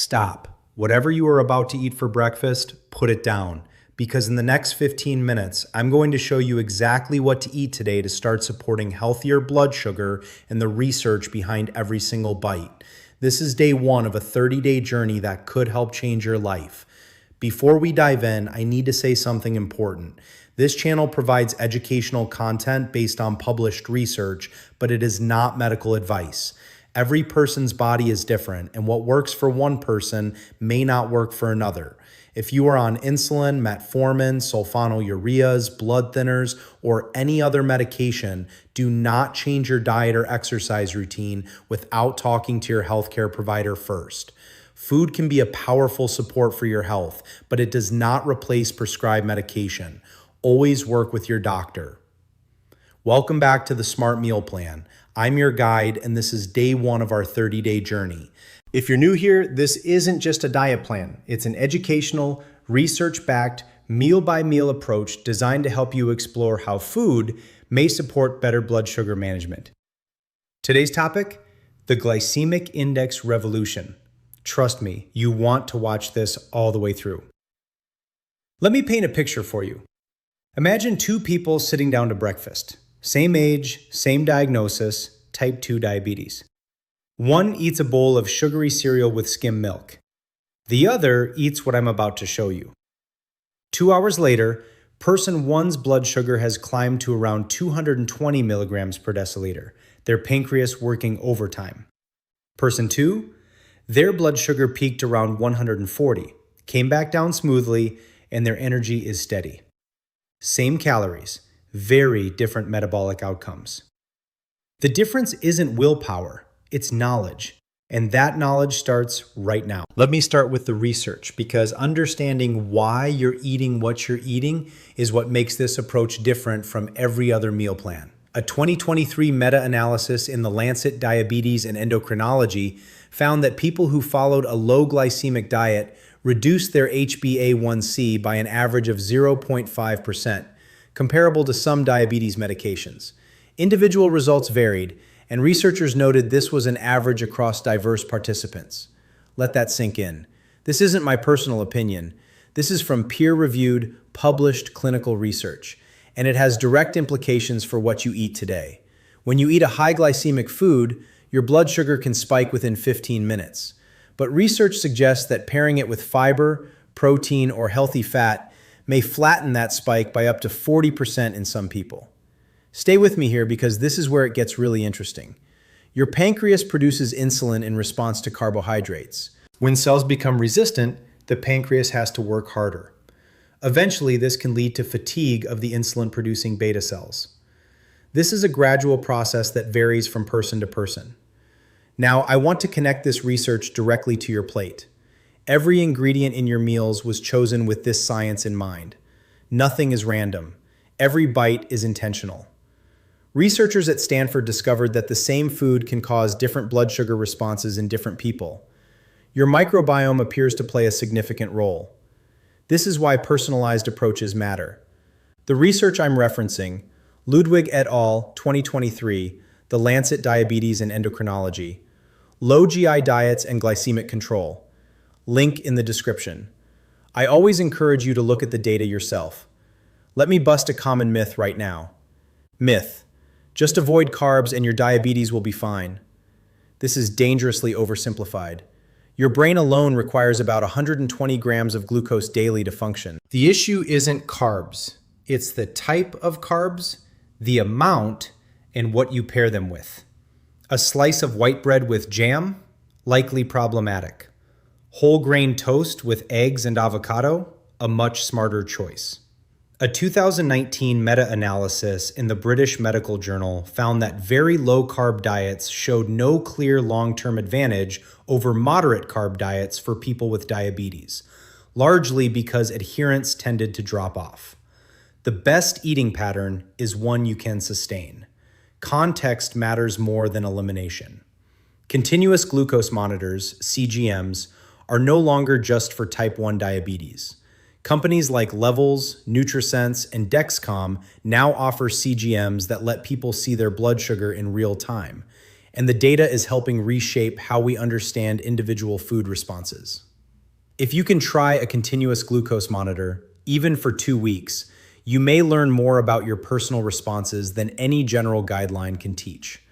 Stop. Whatever you are about to eat for breakfast, put it down. Because in the next 15 minutes, I'm going to show you exactly what to eat today to start supporting healthier blood sugar and the research behind every single bite. This is day one of a 30-day journey that could help change your life. Before we dive in, I need to say something important. This channel provides educational content based on published research, but it is not medical advice. Every person's body is different, and what works for one person may not work for another. If you are on insulin, metformin, sulfonylureas, blood thinners, or any other medication, do not change your diet or exercise routine without talking to your healthcare provider first. Food can be a powerful support for your health, but it does not replace prescribed medication. Always work with your doctor. Welcome back to the Smart Meal Plan. I'm your guide, and this is day one of our 30-day journey. If you're new here, this isn't just a diet plan. It's an educational, research-backed, meal-by-meal approach designed to help you explore how food may support better blood sugar management. Today's topic, the glycemic index revolution. Trust me, you want to watch this all the way through. Let me paint a picture for you. Imagine two people sitting down to breakfast. Same age, same diagnosis, type 2 diabetes. One eats a bowl of sugary cereal with skim milk. The other eats what I'm about to show you. 2 hours later, person one's blood sugar has climbed to around 220 milligrams per deciliter, their pancreas working overtime. Person two, their blood sugar peaked around 140, came back down smoothly, and their energy is steady. Same calories, very different metabolic outcomes. The difference isn't willpower, it's knowledge. And that knowledge starts right now. Let me start with the research, because understanding why you're eating what you're eating is what makes this approach different from every other meal plan. A 2023 meta-analysis in the Lancet Diabetes and Endocrinology found that people who followed a low glycemic diet reduced their HbA1c by an average of 0.5%, comparable to some diabetes medications. Individual results varied, and researchers noted this was an average across diverse participants. Let that sink in. This isn't my personal opinion. This is from peer-reviewed, published clinical research, and it has direct implications for what you eat today. When you eat a high glycemic food, your blood sugar can spike within 15 minutes. But research suggests that pairing it with fiber, protein, or healthy fat may flatten that spike by up to 40% in some people. Stay with me here, because this is where it gets really interesting. Your pancreas produces insulin in response to carbohydrates. When cells become resistant, the pancreas has to work harder. Eventually, this can lead to fatigue of the insulin-producing beta cells. This is a gradual process that varies from person to person. Now, I want to connect this research directly to your plate. Every ingredient in your meals was chosen with this science in mind. Nothing is random. Every bite is intentional. Researchers at Stanford discovered that the same food can cause different blood sugar responses in different people. Your microbiome appears to play a significant role. This is why personalized approaches matter. The research I'm referencing, Ludwig et al., 2023, The Lancet Diabetes and Endocrinology, Low GI Diets and Glycemic Control. Link in the description. I always encourage you to look at the data yourself. Let me bust a common myth right now. Myth: just avoid carbs and your diabetes will be fine. This is dangerously oversimplified. Your brain alone requires about 120 grams of glucose daily to function. The issue isn't carbs. It's the type of carbs, the amount, and what you pair them with. A slice of white bread with jam? Likely problematic. Whole grain toast with eggs and avocado? A much smarter choice. A 2019 meta-analysis in the British Medical Journal found that very low-carb diets showed no clear long-term advantage over moderate carb diets for people with diabetes, largely because adherence tended to drop off. The best eating pattern is one you can sustain. Context matters more than elimination. Continuous glucose monitors, CGMs, are no longer just for type 1 diabetes. Companies like Levels, Nutrisense, and Dexcom now offer CGMs that let people see their blood sugar in real time. and the data is helping reshape how we understand individual food responses. If you can try a continuous glucose monitor, even for 2 weeks, you may learn more about your personal responses than any general guideline can teach.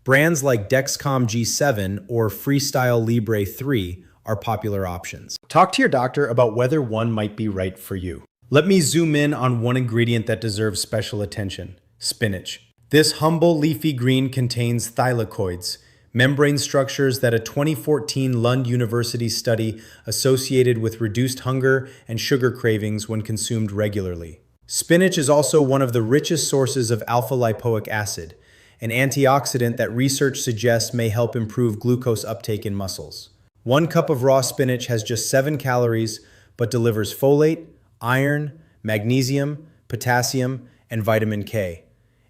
Brands like Dexcom G7 or Freestyle Libre 3 are popular options. Talk to your doctor about whether one might be right for you. Let me zoom in on one ingredient that deserves special attention: spinach. This humble leafy green contains thylakoids, membrane structures that a 2014 Lund University study associated with reduced hunger and sugar cravings when consumed regularly. Spinach is also one of the richest sources of alpha-lipoic acid, an antioxidant that research suggests may help improve glucose uptake in muscles. 1 cup of raw spinach has just 7 calories, but delivers folate, iron, magnesium, potassium, and vitamin K.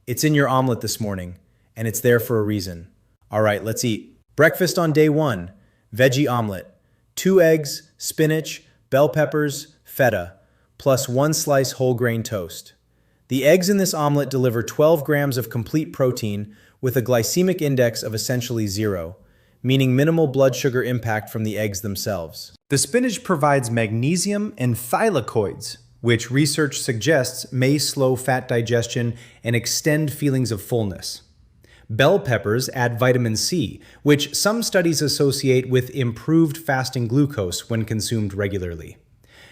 It's in your omelet this morning, and it's there for a reason. All right, let's eat. Breakfast on day 1, veggie omelet. 2 eggs, spinach, bell peppers, feta, plus 1 slice whole grain toast. The eggs in this omelet deliver 12 grams of complete protein with a glycemic index of essentially 0, meaning minimal blood sugar impact from the eggs themselves. The spinach provides magnesium and thylakoids, which research suggests may slow fat digestion and extend feelings of fullness. Bell peppers add vitamin C, which some studies associate with improved fasting glucose when consumed regularly.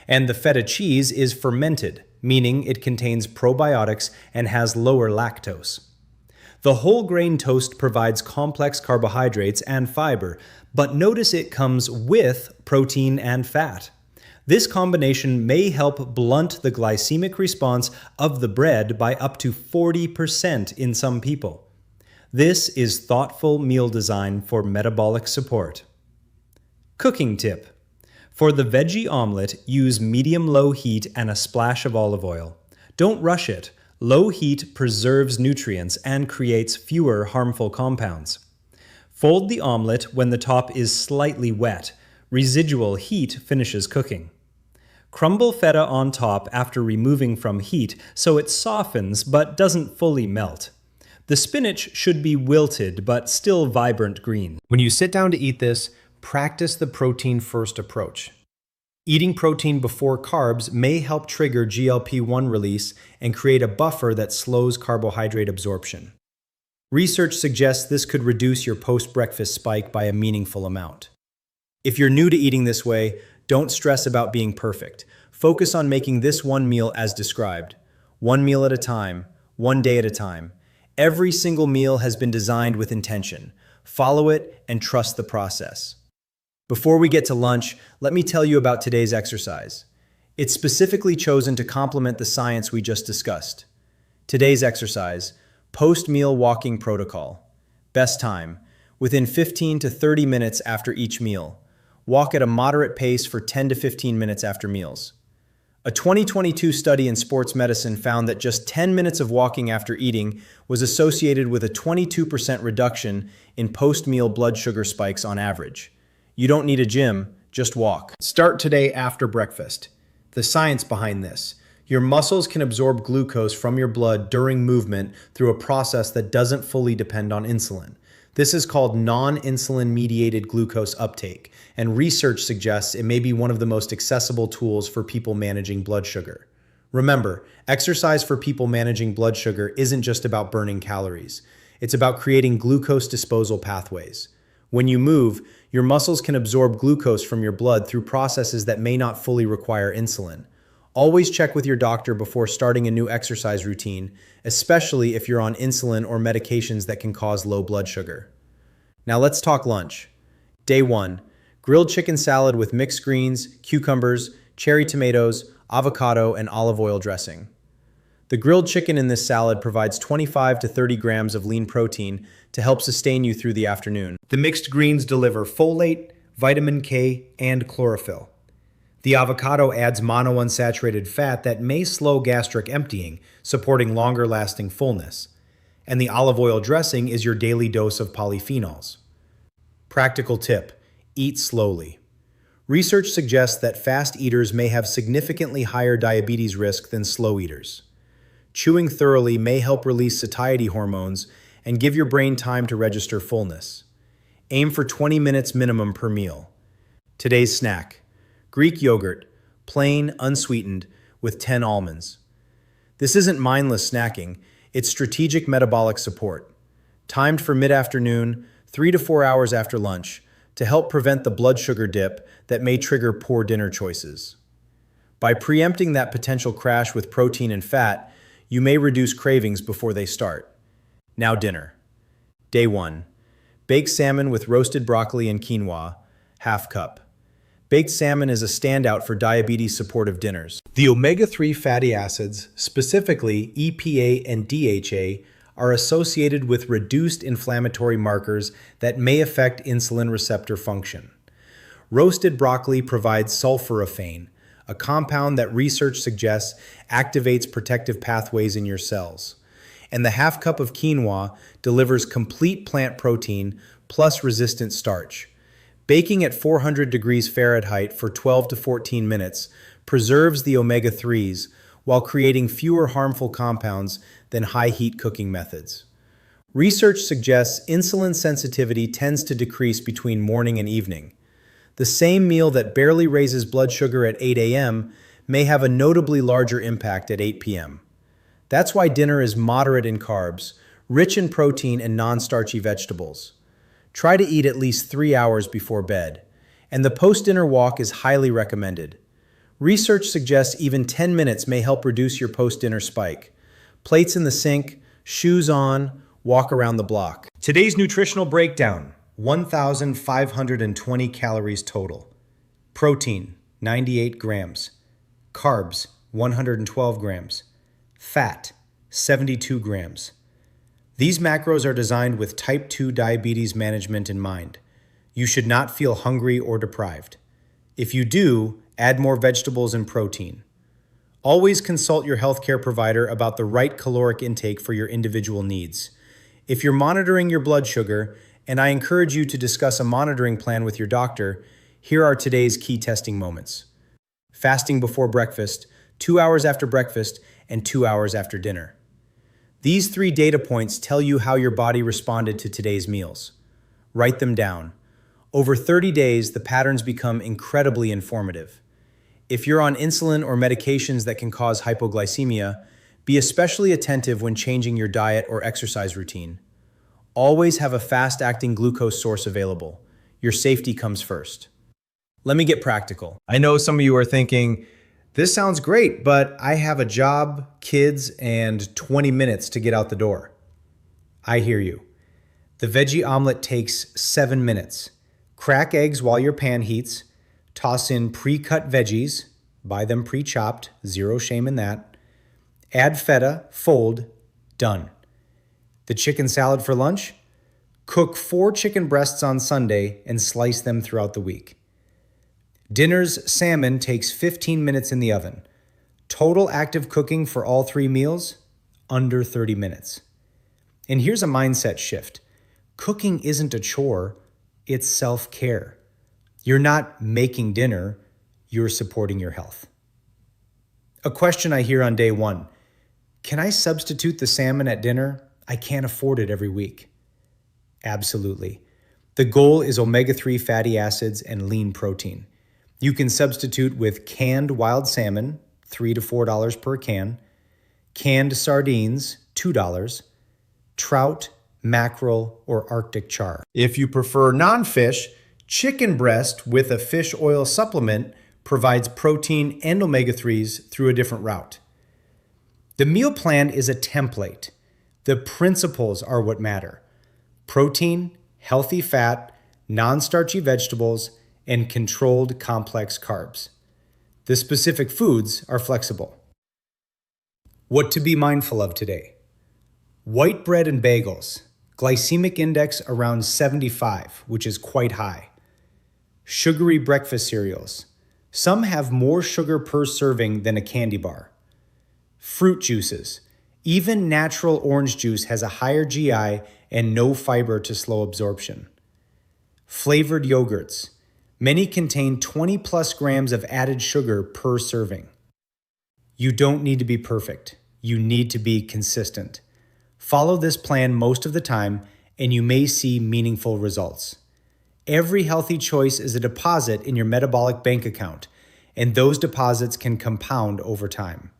And the feta cheese is fermented, meaning it contains probiotics and has lower lactose. The whole grain toast provides complex carbohydrates and fiber, but notice it comes with protein and fat. This combination may help blunt the glycemic response of the bread by up to 40% in some people. This is thoughtful meal design for metabolic support. Cooking tip. For the veggie omelet, use medium-low heat and a splash of olive oil. Don't rush it. Low heat preserves nutrients and creates fewer harmful compounds. Fold the omelet when the top is slightly wet. Residual heat finishes cooking. Crumble feta on top after removing from heat so it softens but doesn't fully melt. The spinach should be wilted but still vibrant green. When you sit down to eat this, practice the protein-first approach. Eating protein before carbs may help trigger GLP-1 release and create a buffer that slows carbohydrate absorption. Research suggests this could reduce your post-breakfast spike by a meaningful amount. If you're new to eating this way, don't stress about being perfect. Focus on making this one meal as described. One meal at a time, one day at a time. Every single meal has been designed with intention. Follow it and trust the process. Before we get to lunch, let me tell you about today's exercise. It's specifically chosen to complement the science we just discussed. Today's exercise, post-meal walking protocol. Best time, within 15 to 30 minutes after each meal. Walk at a moderate pace for 10 to 15 minutes after meals. A 2022 study in sports medicine found that just 10 minutes of walking after eating was associated with a 22% reduction in post-meal blood sugar spikes on average. You don't need a gym, just walk. Start today after breakfast. The science behind this. Your muscles can absorb glucose from your blood during movement through a process that doesn't fully depend on insulin. This is called non-insulin mediated glucose uptake, and research suggests it may be one of the most accessible tools for people managing blood sugar. Remember, exercise for people managing blood sugar isn't just about burning calories. It's about creating glucose disposal pathways. When you move, your muscles can absorb glucose from your blood through processes that may not fully require insulin. Always check with your doctor before starting a new exercise routine, especially if you're on insulin or medications that can cause low blood sugar. Now let's talk lunch. Day 1, grilled chicken salad with mixed greens, cucumbers, cherry tomatoes, avocado, and olive oil dressing. The grilled chicken in this salad provides 25 to 30 grams of lean protein to help sustain you through the afternoon. The mixed greens deliver folate, vitamin K, and chlorophyll. The avocado adds monounsaturated fat that may slow gastric emptying, supporting longer-lasting fullness. And the olive oil dressing is your daily dose of polyphenols. Practical tip: eat slowly. Research suggests that fast eaters may have significantly higher diabetes risk than slow eaters. Chewing thoroughly may help release satiety hormones, and give your brain time to register fullness. Aim for 20 minutes minimum per meal. Today's snack: Greek yogurt, plain, unsweetened, with 10 almonds. This isn't mindless snacking, it's strategic metabolic support. Timed for mid-afternoon, 3 to 4 hours after lunch, to help prevent the blood sugar dip that may trigger poor dinner choices. By preempting that potential crash with protein and fat, you may reduce cravings before they start. Now dinner. Day 1. Baked salmon with roasted broccoli and quinoa, half cup. Baked salmon is a standout for diabetes-supportive dinners. The omega-3 fatty acids, specifically EPA and DHA, are associated with reduced inflammatory markers that may affect insulin receptor function. Roasted broccoli provides sulforaphane, a compound that research suggests activates protective pathways in your cells. And the half cup of quinoa delivers complete plant protein plus resistant starch. Baking at 400 degrees Fahrenheit for 12 to 14 minutes preserves the omega-3s while creating fewer harmful compounds than high-heat cooking methods. Research suggests insulin sensitivity tends to decrease between morning and evening. The same meal that barely raises blood sugar at 8 a.m. may have a notably larger impact at 8 p.m. That's why dinner is moderate in carbs, rich in protein and non-starchy vegetables. Try to eat at least 3 hours before bed, and the post-dinner walk is highly recommended. Research suggests even 10 minutes may help reduce your post-dinner spike. Plates in the sink, shoes on, walk around the block. Today's nutritional breakdown: 1,520 calories total. Protein, 98 grams. Carbs, 112 grams. Fat, 72 grams. These macros are designed with type 2 diabetes management in mind. You should not feel hungry or deprived. If you do, add more vegetables and protein. Always consult your healthcare provider about the right caloric intake for your individual needs. If you're monitoring your blood sugar, and I encourage you to discuss a monitoring plan with your doctor, here are today's key testing moments. Fasting before breakfast, 2 hours after breakfast, and 2 hours after dinner. These 3 data points tell you how your body responded to today's meals. Write them down. Over 30 days, the patterns become incredibly informative. If you're on insulin or medications that can cause hypoglycemia, be especially attentive when changing your diet or exercise routine. Always have a fast-acting glucose source available. Your safety comes first. Let me get practical. I know some of you are thinking, this sounds great, but I have a job, kids, and 20 minutes to get out the door. I hear you. The veggie omelet takes 7 minutes. Crack eggs while your pan heats. Toss in pre-cut veggies. Buy them pre-chopped. Zero shame in that. Add feta, fold, done. The chicken salad for lunch? Cook 4 chicken breasts on Sunday and slice them throughout the week. Dinner's salmon takes 15 minutes in the oven. Total active cooking for all 3 meals? Under 30 minutes. And here's a mindset shift. Cooking isn't a chore, it's self-care. You're not making dinner, you're supporting your health. A question I hear on day 1. Can I substitute the salmon at dinner? I can't afford it every week. Absolutely. The goal is omega-3 fatty acids and lean protein. You can substitute with canned wild salmon, $3 to $4 per can, canned sardines, $2, trout, mackerel, or Arctic char. If you prefer non-fish, chicken breast with a fish oil supplement provides protein and omega-3s through a different route. The meal plan is a template. The principles are what matter. Protein, healthy fat, non-starchy vegetables, and controlled complex carbs. The specific foods are flexible. What to be mindful of today? White bread and bagels. Glycemic index around 75, which is quite high. Sugary breakfast cereals. Some have more sugar per serving than a candy bar. Fruit juices. Even natural orange juice has a higher GI and no fiber to slow absorption. Flavored yogurts. Many contain 20 plus grams of added sugar per serving. You don't need to be perfect. You need to be consistent. Follow this plan most of the time, and you may see meaningful results. Every healthy choice is a deposit in your metabolic bank account, and those deposits can compound over time.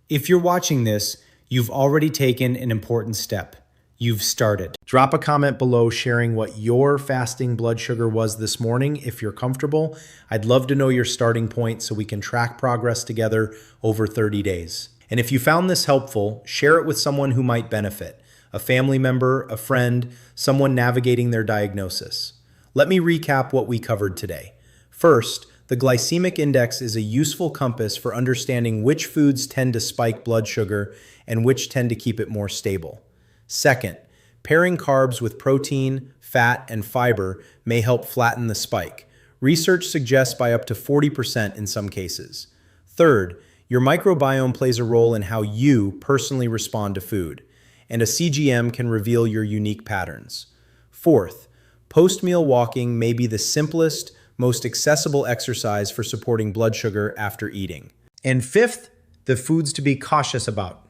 If you're watching this, you've already taken an important step. You've started. Drop a comment below sharing what your fasting blood sugar was this morning if you're comfortable. I'd love to know your starting point so we can track progress together over 30 days. And if you found this helpful, share it with someone who might benefit, a family member, a friend, someone navigating their diagnosis. Let me recap what we covered today. First, the glycemic index is a useful compass for understanding which foods tend to spike blood sugar and which tend to keep it more stable. Second, pairing carbs with protein, fat, and fiber may help flatten the spike. Research suggests by up to 40% in some cases. Third, your microbiome plays a role in how you personally respond to food, and a CGM can reveal your unique patterns. Fourth, post-meal walking may be the simplest, most accessible exercise for supporting blood sugar after eating. And fifth, the foods to be cautious about.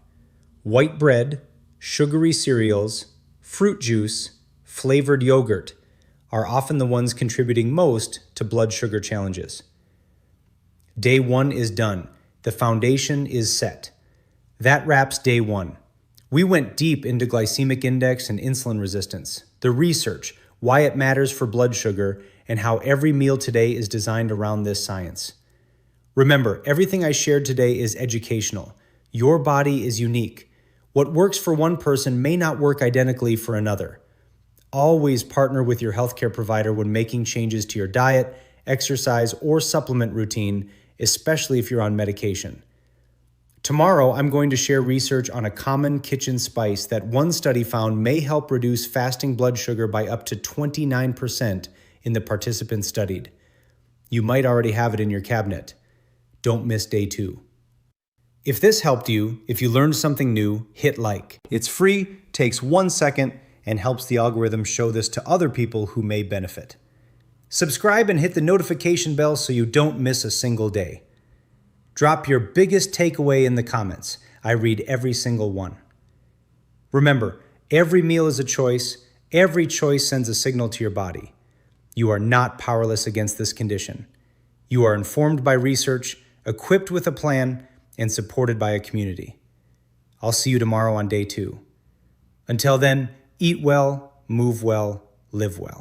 White bread, sugary cereals, fruit juice, flavored yogurt are often the ones contributing most to blood sugar challenges. Day 1 is done. The foundation is set. That wraps day 1. We went deep into glycemic index and insulin resistance, the research, why it matters for blood sugar, and how every meal today is designed around this science. Remember, everything I shared today is educational. Your body is unique. What works for one person may not work identically for another. Always partner with your healthcare provider when making changes to your diet, exercise, or supplement routine, especially if you're on medication. Tomorrow, I'm going to share research on a common kitchen spice that one study found may help reduce fasting blood sugar by up to 29% in the participants studied. You might already have it in your cabinet. Don't miss day 2. If this helped you, if you learned something new, hit like. It's free, takes 1 second, and helps the algorithm show this to other people who may benefit. Subscribe and hit the notification bell so you don't miss a single day. Drop your biggest takeaway in the comments. I read every single one. Remember, every meal is a choice. Every choice sends a signal to your body. You are not powerless against this condition. You are informed by research, equipped with a plan, and supported by a community. I'll see you tomorrow on day 2. Until then, eat well, move well, live well.